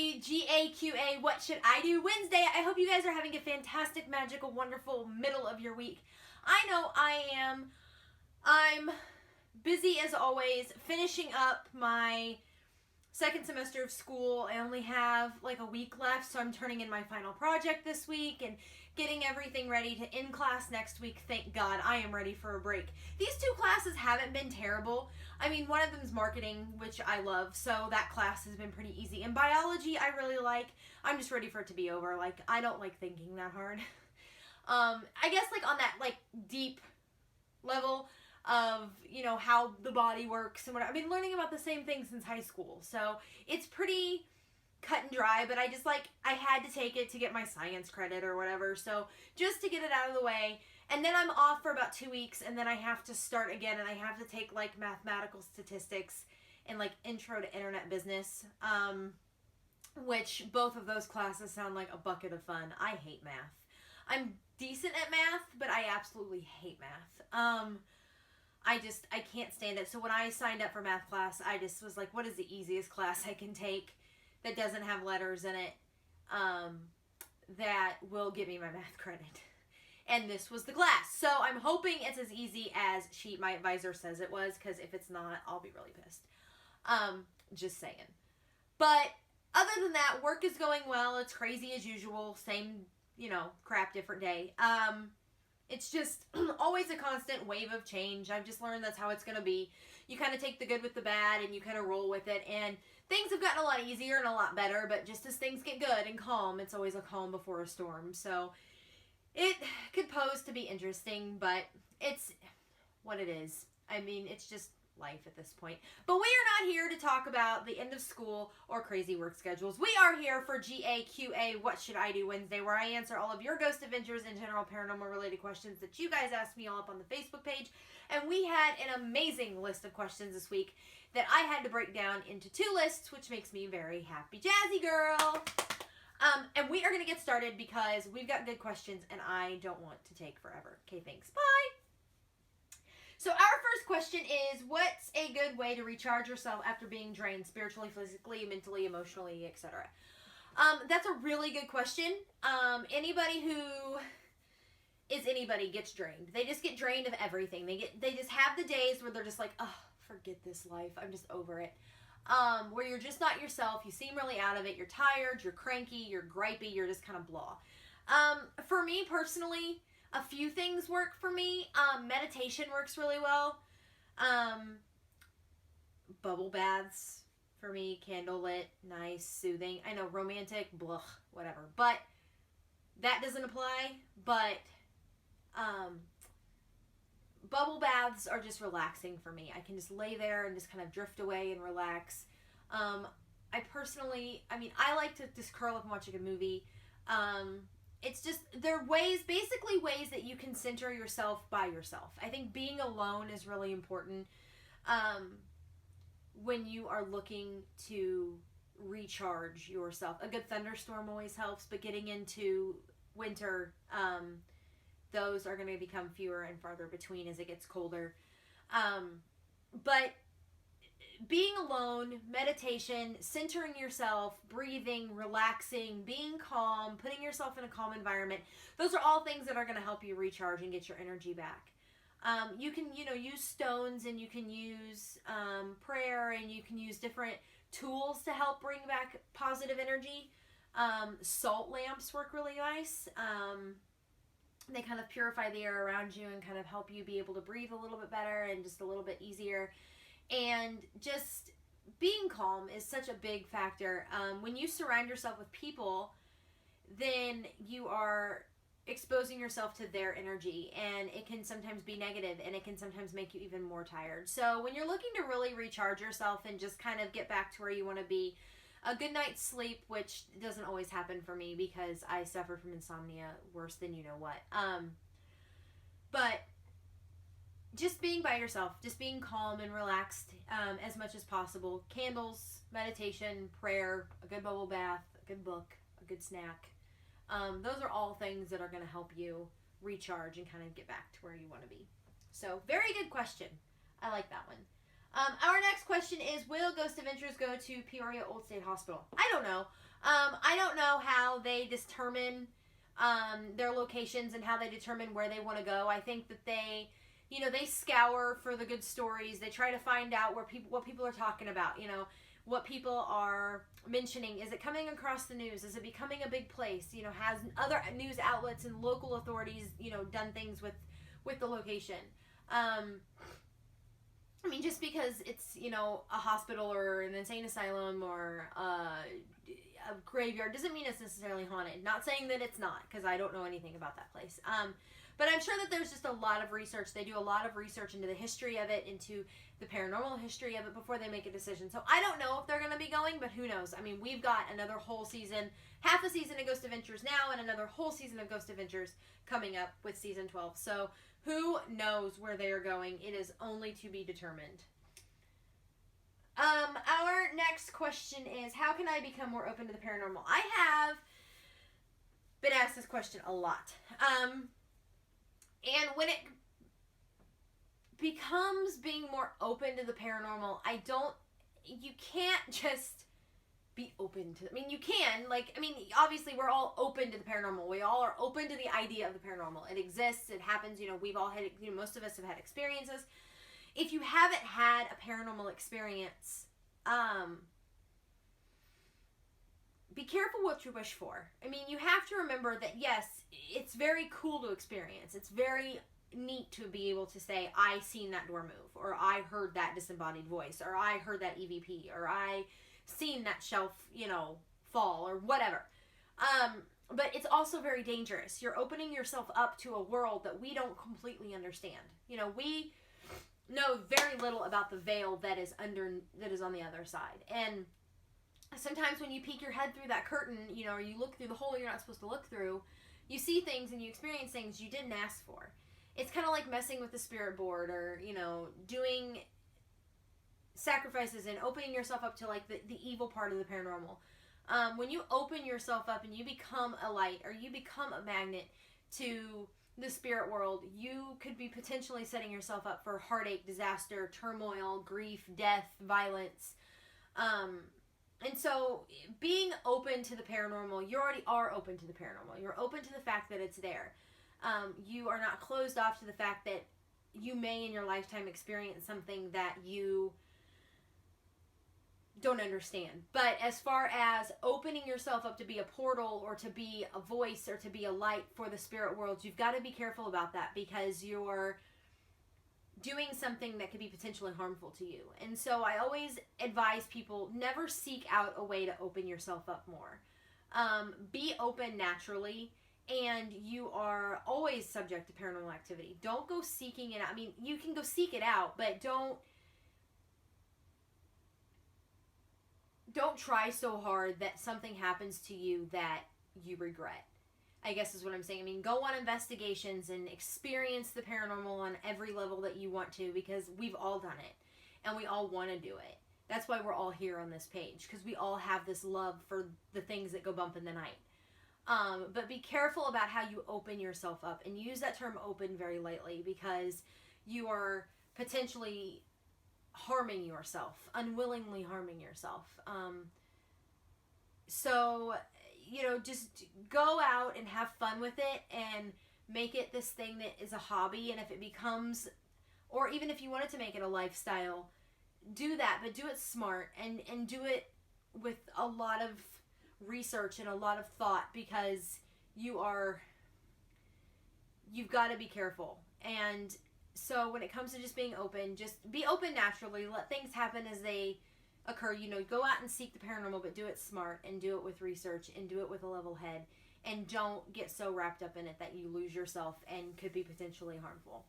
Happy GAQA What Should I Do Wednesday. I hope you guys are having a fantastic, magical, wonderful middle of your week. I know I am. I'm busy as always, finishing up my second semester of school. I only have like a week left, so I'm turning in my final project this week and getting everything ready to end class next week. Thank God, I am ready for a break. These two classes haven't been terrible. I mean, one of them is marketing, which I love, so that class has been pretty easy. And biology, I really like. I'm just ready for it to be over. Like, I don't like thinking that hard. I guess like on that like deep level of, you know, how the body works and whatever. I've been learning about the same thing since high school, so it's pretty cut and dry, but I just like, I had to take it to get my science credit or whatever, so just to get it out of the way. And then I'm off for about 2 weeks, and then I have to start again, and I have to take like mathematical statistics and like intro to internet business, which both of those classes sound like a bucket of fun. I hate math. I'm decent at math, but I absolutely hate math. I can't stand it. So when I signed up for math class, I just was like, what is the easiest class I can take that doesn't have letters in it, that will give me my math credit? And this was the class. So I'm hoping it's as easy as my advisor says it was, because if it's not, I'll be really pissed. Just saying. But other than that, work is going well. It's crazy as usual. Same, you know, crap, different day. It's just always a constant wave of change. I've just learned that's how it's going to be. You kind of take the good with the bad and you kind of roll with it. And things have gotten a lot easier and a lot better, but just as things get good and calm, it's always a calm before a storm. So it could pose to be interesting, but it's what it is. I mean, it's just life at this point. But we are not here to talk about the end of school or crazy work schedules. We are here for GAQA What Should I Do Wednesday, where I answer all of your ghost adventures and general paranormal related questions that you guys asked me all up on the Facebook page. And we had an amazing list of questions this week that I had to break down into 2 lists, which makes me very happy. Jazzy girl! And we are going to get started because we've got good questions and I don't want to take forever. Okay, thanks. Bye! So our first question is, what's a good way to recharge yourself after being drained spiritually, physically, mentally, emotionally, etc.? That's a really good question. Anybody who is anybody gets drained. They just get drained of everything. They just have the days where they're just like, oh, forget this life. I'm just over it. Where you're just not yourself. You seem really out of it. You're tired. You're cranky. You're gripey. You're just kind of blah. For me personally, a few things work for me. Meditation works really well. Bubble baths for me, candlelit, nice, soothing. I know, romantic, blah, whatever. But that doesn't apply. But bubble baths are just relaxing for me. I can just lay there and just kind of drift away and relax. I like to just curl up and watch a good movie. It's just, they're basically ways that you can center yourself by yourself. I think being alone is really important when you are looking to recharge yourself. A good thunderstorm always helps, but getting into winter, those are going to become fewer and farther between as it gets colder. But being alone, meditation, centering yourself, breathing, relaxing, being calm, putting yourself in a calm environment, those are all things that are going to help you recharge and get your energy back. You can, use stones, and you can use prayer, and you can use different tools to help bring back positive energy. Salt lamps work really nice. They kind of purify the air around you and kind of help you be able to breathe a little bit better and just a little bit easier. And just being calm is such a big factor. When you surround yourself with people, then you are exposing yourself to their energy, and it can sometimes be negative, and it can sometimes make you even more tired. So when you're looking to really recharge yourself and just kind of get back to where you want to be, a good night's sleep, which doesn't always happen for me because I suffer from insomnia worse than you know what. But just being by yourself, just being calm and relaxed as much as possible. Candles, meditation, prayer, a good bubble bath, a good book, a good snack. Those are all things that are going to help you recharge and kind of get back to where you want to be. So, very good question. I like that one. Our next question is, will Ghost Adventures go to Peoria Old State Hospital? I don't know. I don't know how they determine their locations and how they determine where they want to go. I think that they scour for the good stories. They try to find out what people are talking about, what people are mentioning. Is it coming across the news? Is it becoming a big place? Has other news outlets and local authorities, done things with the location? Just because it's, a hospital or an insane asylum or a graveyard doesn't mean it's necessarily haunted. Not saying that it's not, because I don't know anything about that place. But I'm sure that there's just a lot of research. They do a lot of research into the history of it, into the paranormal history of it before they make a decision. So I don't know if they're going to be going, but who knows? We've got another whole season, half a season of Ghost Adventures now, and another whole season of Ghost Adventures coming up with season 12. So who knows where they are going? It is only to be determined. Our next question is, how can I become more open to the paranormal? I have been asked this question a lot. And when it becomes being more open to the paranormal, you can't just be open to, you can, obviously we're all open to the paranormal. We all are open to the idea of the paranormal. It exists, it happens, we've all had, most of us have had experiences. If you haven't had a paranormal experience, be careful what you wish for. You have to remember that, yes, it's very cool to experience. It's very neat to be able to say, I seen that door move, or I heard that disembodied voice, or I heard that EVP, or I seen that shelf, fall, or whatever. But it's also very dangerous. You're opening yourself up to a world that we don't completely understand. We know very little about the veil that is on the other side. And sometimes when you peek your head through that curtain, or you look through the hole you're not supposed to look through, you see things and you experience things you didn't ask for. It's kind of like messing with the spirit board, or, doing sacrifices and opening yourself up to the evil part of the paranormal. When you open yourself up and you become a light, or you become a magnet to the spirit world, you could be potentially setting yourself up for heartache, disaster, turmoil, grief, death, violence. And so being open to the paranormal, you already are open to the paranormal. You're open to the fact that it's there. You are not closed off to the fact that you may in your lifetime experience something that you don't understand. But as far as opening yourself up to be a portal, or to be a voice, or to be a light for the spirit world, you've got to be careful about that, because you're doing something that could be potentially harmful to you. And so I always advise people, never seek out a way to open yourself up more. Be open naturally, and you are always subject to paranormal activity. Don't go seeking it out. You can go seek it out, but don't try so hard that something happens to you that you regret, I guess is what I'm saying. Go on investigations and experience the paranormal on every level that you want to, because we've all done it and we all want to do it. That's why we're all here on this page, because we all have this love for the things that go bump in the night. But be careful about how you open yourself up, and use that term open very lightly, because you are potentially harming yourself, unwillingly harming yourself. So just go out and have fun with it, and make it this thing that is a hobby. And if it becomes, or even if you wanted to make it a lifestyle, do that, but do it smart, and do it with a lot of research and a lot of thought, because you've got to be careful. And so when it comes to just being open, just be open naturally. Let things happen as they occur. Go out and seek the paranormal, but do it smart, and do it with research, and do it with a level head, and don't get so wrapped up in it that you lose yourself and could be potentially harmful.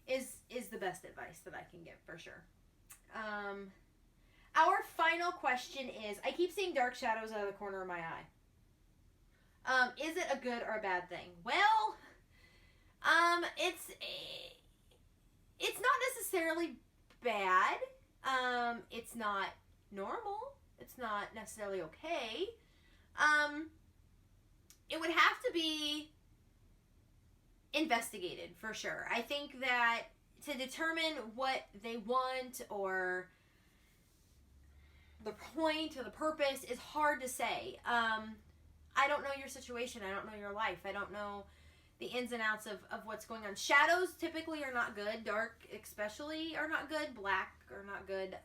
Is the best advice that I can give, for sure. Our final question is, I keep seeing dark shadows out of the corner of my eye. Is it a good or a bad thing? Well, it's not necessarily bad. It's not normal. It's not necessarily okay. It would have to be investigated, for sure. I think that to determine what they want or the point or the purpose is hard to say. I don't know your situation. I don't know your life. I don't know the ins and outs of what's going on. Shadows typically are not good. Dark especially are not good. Black are not good.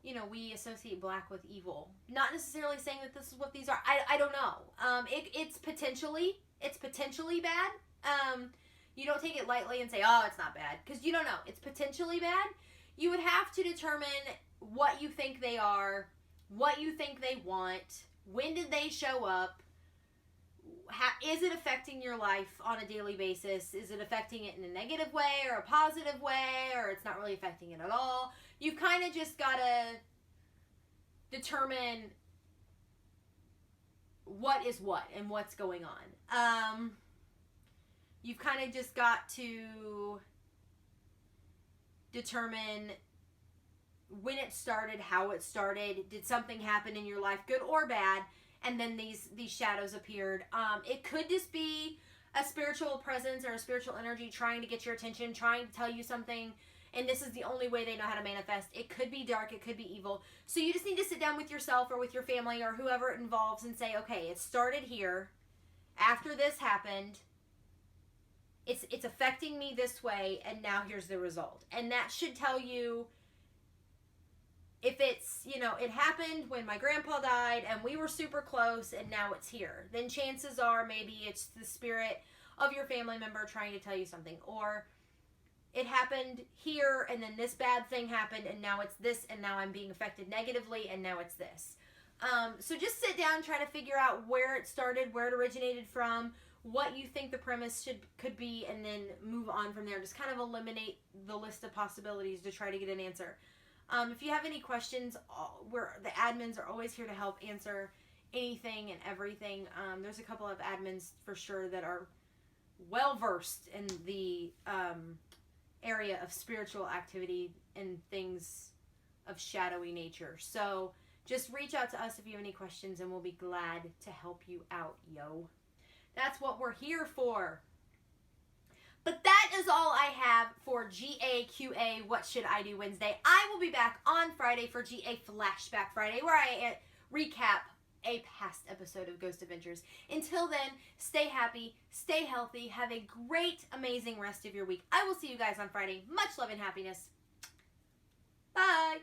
You know, we associate black with evil. Not necessarily saying that this is what these are. I don't know. It's potentially bad. You don't take it lightly and say, oh, it's not bad. Because you don't know. It's potentially bad. You would have to determine what you think they are, what you think they want, when did they show up, is it affecting your life on a daily basis? Is it affecting it in a negative way or a positive way, or it's not really affecting it at all? You've kind of just got to determine what is what and what's going on. You've kind of just got to determine when it started, how it started, did something happen in your life, good or bad, and then these shadows appeared. It could just be a spiritual presence or a spiritual energy trying to get your attention, trying to tell you something, and this is the only way they know how to manifest. It could be dark, it could be evil. So you just need to sit down with yourself or with your family or whoever it involves and say, okay, it started here. After this happened, it's affecting me this way, and now here's the result. And that should tell you if it's, you know, it happened when my grandpa died and we were super close and now it's here. Then chances are maybe it's the spirit of your family member trying to tell you something. Or it happened here and then this bad thing happened and now it's this and now I'm being affected negatively and now it's this. So just sit down, try to figure out where it started, where it originated from, what you think the premise could be, and then move on from there. Just kind of eliminate the list of possibilities to try to get an answer. If you have any questions, the admins are always here to help answer anything and everything. There's a couple of admins for sure that are well versed in the area of spiritual activity and things of shadowy nature. So just reach out to us if you have any questions and we'll be glad to help you out, yo. That's what we're here for. But that is all I have for GAQA What Should I Do Wednesday. I will be back on Friday for GA Flashback Friday, where I recap a past episode of Ghost Adventures. Until then, stay happy, stay healthy, have a great, amazing rest of your week. I will see you guys on Friday. Much love and happiness. Bye.